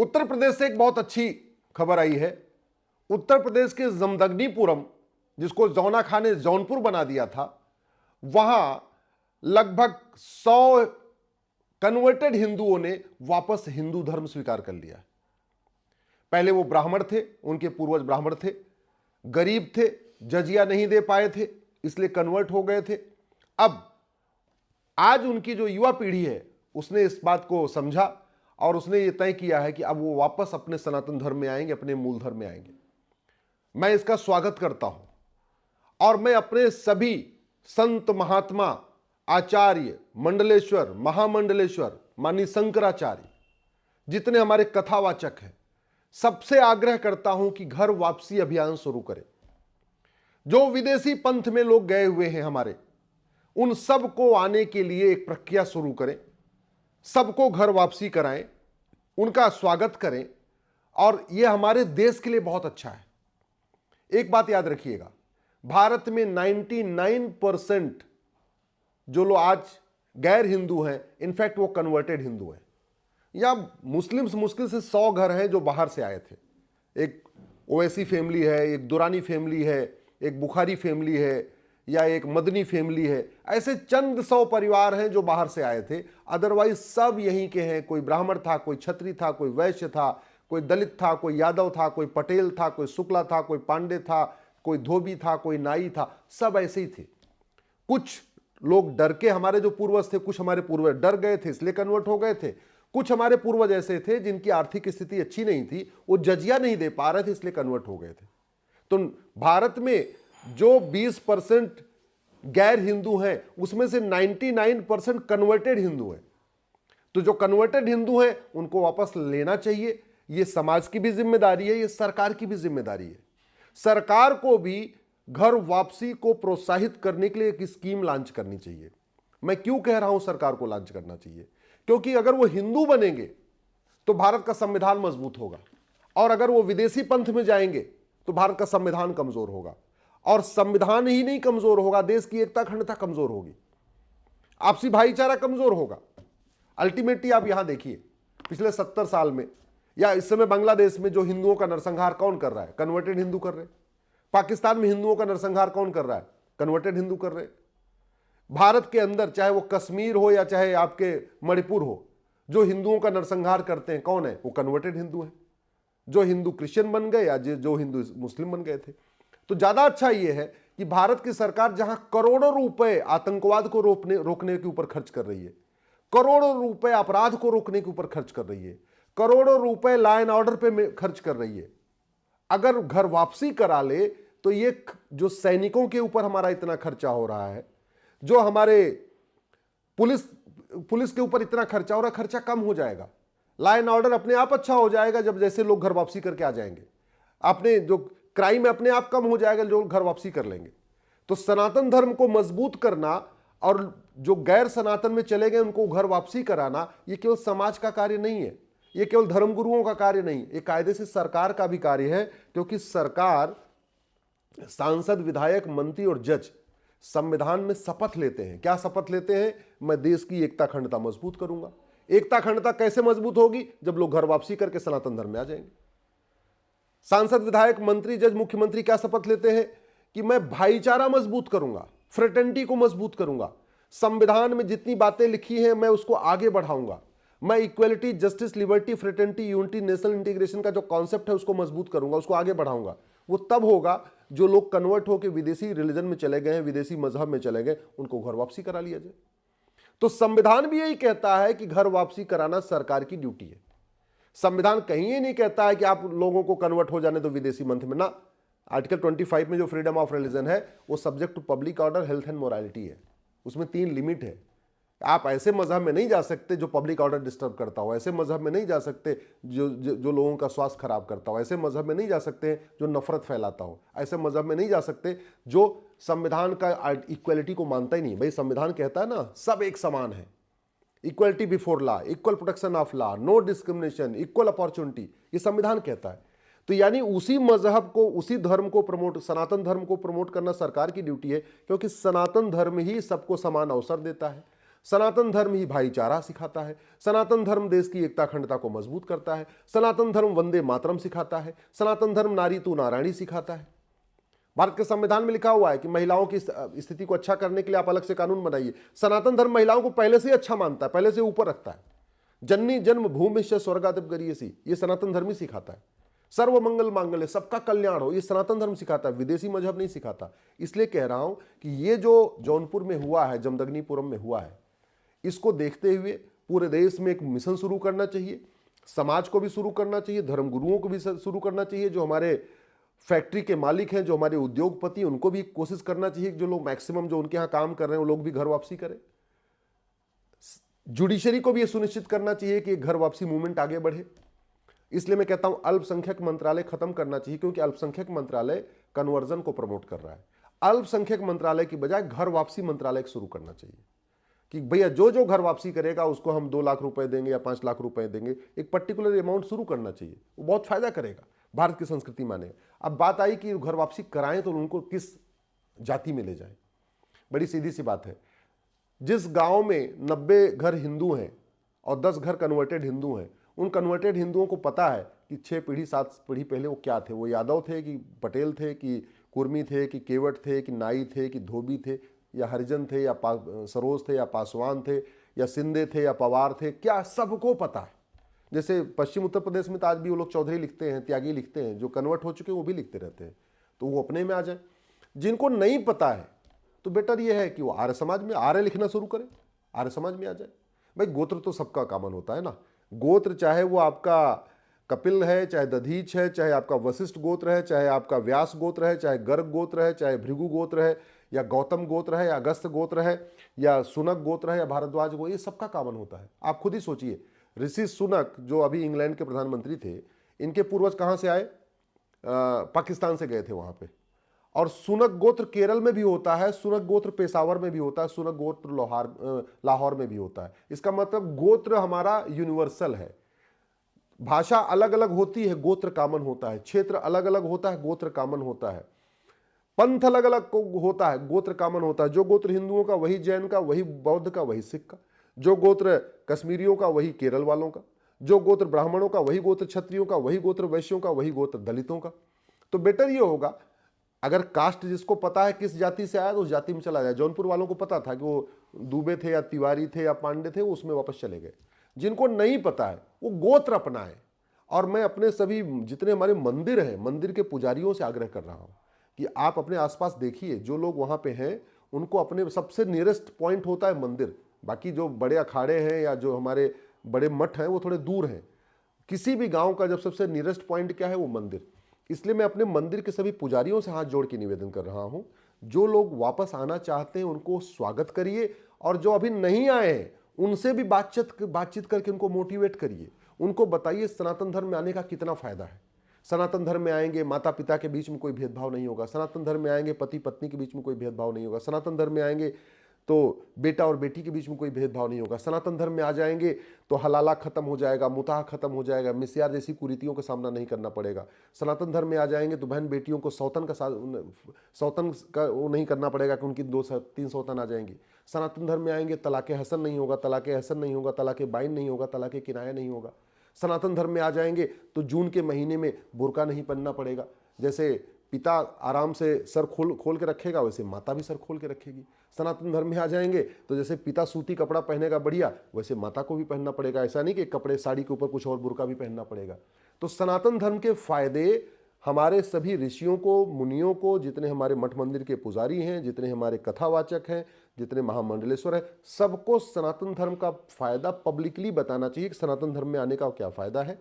उत्तर प्रदेश से एक बहुत अच्छी खबर आई है। उत्तर प्रदेश के जमदग्नीपुरम, जिसको जौना खान ने जौनपुर बना दिया था, वहां लगभग 100 कन्वर्टेड हिंदुओं ने वापस हिंदू धर्म स्वीकार कर लिया। पहले वो ब्राह्मण थे, उनके पूर्वज ब्राह्मण थे, गरीब थे, जजिया नहीं दे पाए थे, इसलिए कन्वर्ट हो गए थे। अब आज उनकी जो युवा पीढ़ी है उसने इस बात को समझा और उसने ये तय किया है कि अब वो वापस अपने सनातन धर्म में आएंगे, अपने मूल धर्म में आएंगे। मैं इसका स्वागत करता हूं और मैं अपने सभी संत महात्मा, आचार्य, मंडलेश्वर, महामंडलेश्वर, माननीय शंकराचार्य, जितने हमारे कथावाचक हैं, सबसे आग्रह करता हूं कि घर वापसी अभियान शुरू करें। जो विदेशी पंथ में लोग गए हुए हैं हमारे, उन सब को आने के लिए एक प्रक्रिया शुरू करें, सबको घर वापसी कराएं, उनका स्वागत करें और यह हमारे देश के लिए बहुत अच्छा है। एक बात याद रखिएगा, भारत में 99% जो लोग आज गैर हिंदू हैं, इनफैक्ट वो कन्वर्टेड हिंदू हैं। या मुस्लिम्स मुश्किल से 100 घर हैं जो बाहर से आए थे। एक ओवैसी फैमिली है, एक दुरानी फैमिली है, एक बुखारी फैमिली है, या एक मदनी फैमिली है। ऐसे चंद 100 परिवार हैं जो बाहर से आए थे, अदरवाइज सब यहीं के हैं। कोई ब्राह्मण था, कोई क्षत्रिय था, कोई वैश्य था, कोई दलित था, कोई यादव था, कोई पटेल था, कोई शुक्ला था, कोई पांडे था, कोई धोबी था, कोई नाई था, सब ऐसे ही थे। कुछ लोग डर के, हमारे जो पूर्वज थे, कुछ हमारे पूर्वज डर गए थे इसलिए कन्वर्ट हो गए थे। कुछ हमारे पूर्वज ऐसे थे जिनकी आर्थिक स्थिति अच्छी नहीं थी, वो जजिया नहीं दे पा रहे थे इसलिए कन्वर्ट हो गए थे। तो भारत में जो 20% गैर हिंदू हैं, उसमें से 99% कन्वर्टेड हिंदू हैं। तो जो कन्वर्टेड हिंदू हैं उनको वापस लेना चाहिए। ये समाज की भी जिम्मेदारी है, ये सरकार की भी जिम्मेदारी है। सरकार को भी घर वापसी को प्रोत्साहित करने के लिए एक स्कीम लॉन्च करनी चाहिए। मैं क्यों कह रहा हूं सरकार को लॉन्च करना चाहिए? क्योंकि अगर वो हिंदू बनेंगे तो भारत का संविधान मजबूत होगा, और अगर वो विदेशी पंथ में जाएंगे तो भारत का संविधान कमजोर होगा, और संविधान ही नहीं कमजोर होगा, देश की एकता अखंडता कमजोर होगी, आपसी भाईचारा कमजोर होगा। अल्टीमेटली आप यहां देखिए, पिछले 70 साल में या इस समय बांग्लादेश में जो हिंदुओं का नरसंहार कौन कर रहा है? कन्वर्टेड हिंदू कर रहे हैं। पाकिस्तान में हिंदुओं का नरसंहार कौन कर रहा है? कन्वर्टेड हिंदू कर रहे हैं। भारत के अंदर, चाहे वो कश्मीर हो या चाहे आपके मणिपुर हो, जो हिंदुओं का नरसंहार करते हैं कौन है? वो कन्वर्टेड हिंदू है, जो हिंदू क्रिश्चियन बन गए या जो हिंदू मुस्लिम बन गए थे। तो ज्यादा अच्छा यह है कि भारत की सरकार जहां करोड़ों रुपए आतंकवाद को रोकने के ऊपर खर्च कर रही है, करोड़ों रुपए अपराध को रोकने के ऊपर खर्च कर रही है, करोड़ों रुपए लॉ एंड ऑर्डर पे खर्च कर रही है, अगर घर वापसी करा ले तो ये जो सैनिकों के ऊपर हमारा इतना खर्चा हो रहा है, जो हमारे पुलिस के ऊपर इतना खर्चा हो रहा है, खर्चा कम हो जाएगा। लॉ एंड ऑर्डर अपने आप अच्छा हो जाएगा जब जैसे लोग घर वापसी करके आ जाएंगे। अपने जो क्राइम अपने आप कम हो जाएगा, जो घर वापसी कर लेंगे। तो सनातन धर्म को मजबूत करना और जो गैर सनातन में चले गए उनको घर वापसी कराना, ये केवल समाज का कार्य नहीं है, ये केवल धर्मगुरुओं का कार्य नहीं, ये कायदे से सरकार का भी कार्य है। क्योंकि सरकार, सांसद, विधायक, मंत्री और जज संविधान में शपथ लेते हैं। क्या शपथ लेते हैं? मैं देश की एकता अखंडता मजबूत करूंगा। एकता अखंडता कैसे मजबूत होगी? जब लोग घर वापसी करके सनातन धर्म में आ जाएंगे। सांसद, विधायक, मंत्री, जज, मुख्यमंत्री क्या शपथ लेते हैं? कि मैं भाईचारा मजबूत करूंगा, फ्रेटर्निटी को मजबूत करूंगा, संविधान में जितनी बातें लिखी हैं मैं उसको आगे बढ़ाऊंगा, मैं equality, justice, liberty, fraternity, unity, national integration का जो कॉन्सेप्ट है उसको मजबूत करूंगा, उसको आगे बढ़ाऊंगा। वो तब होगा जो लोग कन्वर्ट होकर विदेशी रिलीजन में चले गए हैं, विदेशी मजहब में चले गए, उनको घर वापसी करा लिया जाए। तो संविधान भी यही कहता है कि घर वापसी कराना सरकार की ड्यूटी है। संविधान कहीं ये नहीं कहता है कि आप लोगों को कन्वर्ट हो जाने दो विदेशी मंथ में ना। आर्टिकल 25 में जो फ्रीडम ऑफ रिलीजन है वो subject to public order, health and morality है। उसमें 3 लिमिट है। आप ऐसे मजहब में नहीं जा सकते जो पब्लिक ऑर्डर डिस्टर्ब करता हो, ऐसे मजहब में नहीं जा सकते जो लोगों का स्वास्थ्य खराब करता हो, ऐसे मजहब में नहीं जा सकते जो नफरत फैलाता हो, ऐसे मजहब में नहीं जा सकते जो संविधान का इक्वलिटी को मानता ही नहीं। भाई संविधान कहता है ना, सब एक समान है, equality before law, equal protection of law, no discrimination, equal opportunity, ये संविधान कहता है। तो यानी उसी मजहब को, उसी धर्म को प्रमोट, सनातन धर्म को प्रमोट करना सरकार की ड्यूटी है, क्योंकि सनातन धर्म ही सबको समान अवसर देता है। सनातन धर्म ही भाईचारा सिखाता है, सनातन धर्म देश की एकता अखंडता को मजबूत करता है, सनातन धर्म वंदे मातरम सिखाता है, सनातन धर्म नारी तू नारायणी सिखाता है। भारत के संविधान में लिखा हुआ है कि महिलाओं की स्थिति को अच्छा करने के लिए आप अलग से कानून बनाइए। सनातन धर्म महिलाओं को पहले से ही अच्छा मानता है, पहले से ऊपर रखता है। जननी जन्म भूमि से स्वर्गादिप गरीयसी, ये सनातन धर्म ही सिखाता है। सर्व मंगल मांगल्य, सबका कल्याण हो, ये सनातन धर्म सिखाता है, विदेशी मजहब नहीं सिखाता। इसलिए कह रहा हूं कि ये जो जौनपुर में हुआ है, जमदग्नीपुरम में हुआ है, इसको देखते हुए पूरे देश में एक मिशन शुरू करना चाहिए। समाज को भी शुरू करना चाहिए, धर्मगुरुओं को भी शुरू करना चाहिए, जो हमारे फैक्ट्री के मालिक हैं, जो हमारे उद्योगपति, उनको भी कोशिश करना चाहिए कि जो लोग मैक्सिमम जो उनके यहाँ काम कर रहे हैं वो लोग भी घर वापसी करें। जुडिशरी को भी ये सुनिश्चित करना चाहिए कि घर वापसी मूवमेंट आगे बढ़े। इसलिए मैं कहता हूं अल्पसंख्यक मंत्रालय खत्म करना चाहिए, क्योंकि अल्पसंख्यक मंत्रालय कन्वर्जन को प्रमोट कर रहा है। अल्पसंख्यक मंत्रालय की बजाय घर वापसी मंत्रालय शुरू करना चाहिए कि भैया जो जो घर वापसी करेगा उसको हम 2 लाख रुपए देंगे या 5 लाख रुपए देंगे। एक पर्टिकुलर अमाउंट शुरू करना चाहिए, वो बहुत फायदा करेगा, भारत की संस्कृति माने। अब बात आई कि घर वापसी कराएं तो उनको किस जाति में ले जाएं। बड़ी सीधी सी बात है, जिस गांव में 90 घर हिंदू हैं और 10 घर कन्वर्टेड हिंदू हैं, उन कन्वर्टेड हिंदुओं को पता है कि 6 पीढ़ी 7 पीढ़ी पहले वो क्या थे, वो यादव थे कि पटेल थे कि कुर्मी थे कि केवट थे कि नाई थे कि धोबी थे या हरिजन थे या सरोज थे या पासवान थे या सिंधे थे या पवार थे, क्या सबको पता है। जैसे पश्चिम उत्तर प्रदेश में तो आज भी वो लोग चौधरी लिखते हैं, त्यागी लिखते हैं, जो कन्वर्ट हो चुके हैं वो भी लिखते रहते हैं, तो वो अपने में आ जाए। जिनको नहीं पता है तो बेटर ये है कि वो आर्य समाज में आर्य लिखना शुरू करें, आर्य समाज में आ जाए। भाई गोत्र तो सबका कॉमन होता है ना, गोत्र चाहे वो आपका कपिल है, चाहे दधीच है, चाहे आपका वशिष्ठ गोत्र है, चाहे आपका व्यास गोत्र है, चाहे गर्ग गोत्र है, चाहे भृगु गोत्र है, या गौतम गोत्र है, या अगस्त गोत्र है, या सुनक गोत्र है, या भारद्वाज गोत्र, ये सबका कॉमन होता है। आप खुद ही सोचिए, ऋषि सुनक जो अभी इंग्लैंड के प्रधानमंत्री थे, इनके पूर्वज कहाँ से आए? पाकिस्तान से गए थे वहां पे। और सुनक गोत्र केरल में भी होता है, सुनक गोत्र पेशावर में भी होता है, सुनक गोत्र लाहौर में भी होता है। इसका मतलब गोत्र हमारा यूनिवर्सल है। भाषा अलग अलग होती है, गोत्र कॉमन होता है। क्षेत्र अलग अलग होता है, गोत्र कॉमन होता है। पंथ अलग अलग होता है, गोत्र कॉमन होता है। जो गोत्र हिंदुओं का वही जैन का, वही बौद्ध का, वही सिख का। जो गोत्र कश्मीरियों का वही केरल वालों का। जो गोत्र ब्राह्मणों का वही गोत्र क्षत्रियों का, वही गोत्र वैश्यों का, वही गोत्र दलितों का। तो बेटर ये होगा अगर कास्ट जिसको पता है किस जाति से आया तो उस जाति में चला जाए। जौनपुर वालों को पता था कि वो दुबे थे या तिवारी थे या पांडे थे, वो उसमें वापस चले गए। जिनको नहीं पता है वो गोत्र अपनाए। और मैं अपने सभी जितने हमारे मंदिर हैं, मंदिर के पुजारियों से आग्रह कर रहा हूं कि आप अपने आसपास देखिए, जो लोग वहां पे हैं उनको अपने सबसे नियरेस्ट पॉइंट होता है मंदिर। बाकी जो बड़े अखाड़े हैं या जो हमारे बड़े मठ हैं वो थोड़े दूर हैं। किसी भी गांव का जब सबसे नियरेस्ट पॉइंट क्या है, वो मंदिर। इसलिए मैं अपने मंदिर के सभी पुजारियों से हाथ जोड़ के निवेदन कर रहा हूं, जो लोग वापस आना चाहते हैं उनको स्वागत करिए, और जो अभी नहीं आए हैं उनसे भी बातचीत करके उनको मोटिवेट करिए। उनको बताइए सनातन धर्म में आने का कितना फायदा है। सनातन धर्म में आएंगे माता पिता के बीच में कोई भेदभाव नहीं होगा। सनातन धर्म में आएंगे पति पत्नी के बीच में कोई भेदभाव नहीं होगा। सनातन धर्म में आएंगे तो बेटा और बेटी के बीच में कोई भेदभाव नहीं होगा। सनातन धर्म में आ जाएंगे तो हलाला खत्म हो जाएगा, मुताह खत्म हो जाएगा, मिस्यार जैसी कुरीतियों का सामना नहीं करना पड़ेगा। सनातन धर्म में आ जाएंगे तो बहन बेटियों को सौतन का वो नहीं करना पड़ेगा कि उनकी 2-3 सौतन आ जाएंगी। सनातन धर्म में आएंगे तलाक़े हसन नहीं होगा, तलाक़े हसन नहीं होगा, तलाक़े बाइन नहीं होगा, तलाक़े किनाया नहीं होगा। सनातन धर्म में आ जाएंगे तो जून के महीने में बुर्का नहीं पहनना पड़ेगा। जैसे पिता आराम से सर खोल के रखेगा, वैसे माता भी सर खोल के रखेगी। सनातन धर्म में आ जाएंगे तो जैसे पिता सूती कपड़ा पहनेगा बढ़िया, वैसे माता को भी पहनना पड़ेगा। ऐसा नहीं कि कपड़े साड़ी के ऊपर कुछ और बुर्का भी पहनना पड़ेगा। तो सनातन धर्म के फायदे हमारे सभी ऋषियों को, मुनियों को, जितने हमारे मठ मंदिर के पुजारी हैं, जितने हमारे कथावाचक हैं, जितने महामंडलेश्वर हैं, सबको सनातन धर्म का फायदा पब्लिकली बताना चाहिए कि सनातन धर्म में आने का क्या फायदा है।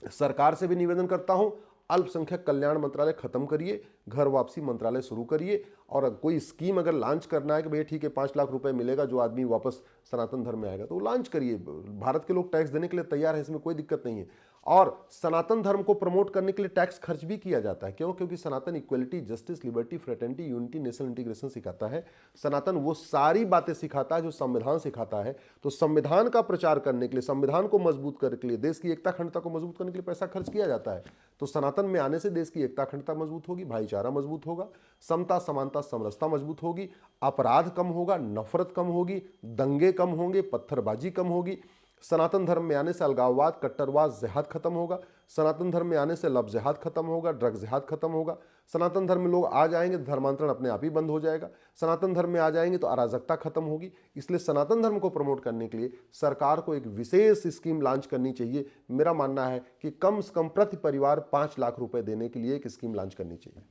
सरकार से भी निवेदन करता हूं, अल्पसंख्यक कल्याण मंत्रालय खत्म करिए, घर वापसी मंत्रालय शुरू करिए। और कोई स्कीम अगर लॉन्च करना है कि भैया ठीक है 5 लाख रुपए मिलेगा जो आदमी वापस सनातन धर्म में आएगा, तो लॉन्च करिए। भारत के लोग टैक्स देने के लिए तैयार है, इसमें कोई दिक्कत नहीं है। और सनातन धर्म को प्रमोट करने के लिए टैक्स खर्च भी किया जाता है। क्यों? क्योंकि Sanatan equality, justice, liberty, fraternity, unity, national integration सिखाता है। सनातन वो सारी बातें सिखाता है जो संविधान सिखाता है। तो संविधान का प्रचार करने के लिए, संविधान को मजबूत करने के लिए, देश की एकता अखंडता को मजबूत करने के लिए पैसा खर्च किया जाता है। तो सनातन में आने से देश की एकता अखंडता मजबूत होगी, भाईचारा भाईचारा मजबूत होगा, समता समानता समरसता मजबूत होगी, अपराध कम होगा, नफरत कम होगी, दंगे कम होंगे, पत्थरबाजी कम होगी। सनातन धर्म में आने से अलगाववाद, कट्टरवाद, जिहाद खत्म होगा। सनातन धर्म में आने से लव जिहाद खत्म होगा, ड्रग जिहाद खत्म होगा। सनातन धर्म में लोग आ जाएंगे तो धर्मांतरण अपने आप ही बंद हो जाएगा। सनातन धर्म में आ जाएंगे तो अराजकता खत्म होगी। इसलिए सनातन धर्म को प्रमोट करने के लिए सरकार को एक विशेष स्कीम लॉन्च करनी चाहिए। मेरा मानना है कि कम से कम प्रति परिवार 5 लाख रुपए देने के लिए एक स्कीम लॉन्च करनी चाहिए।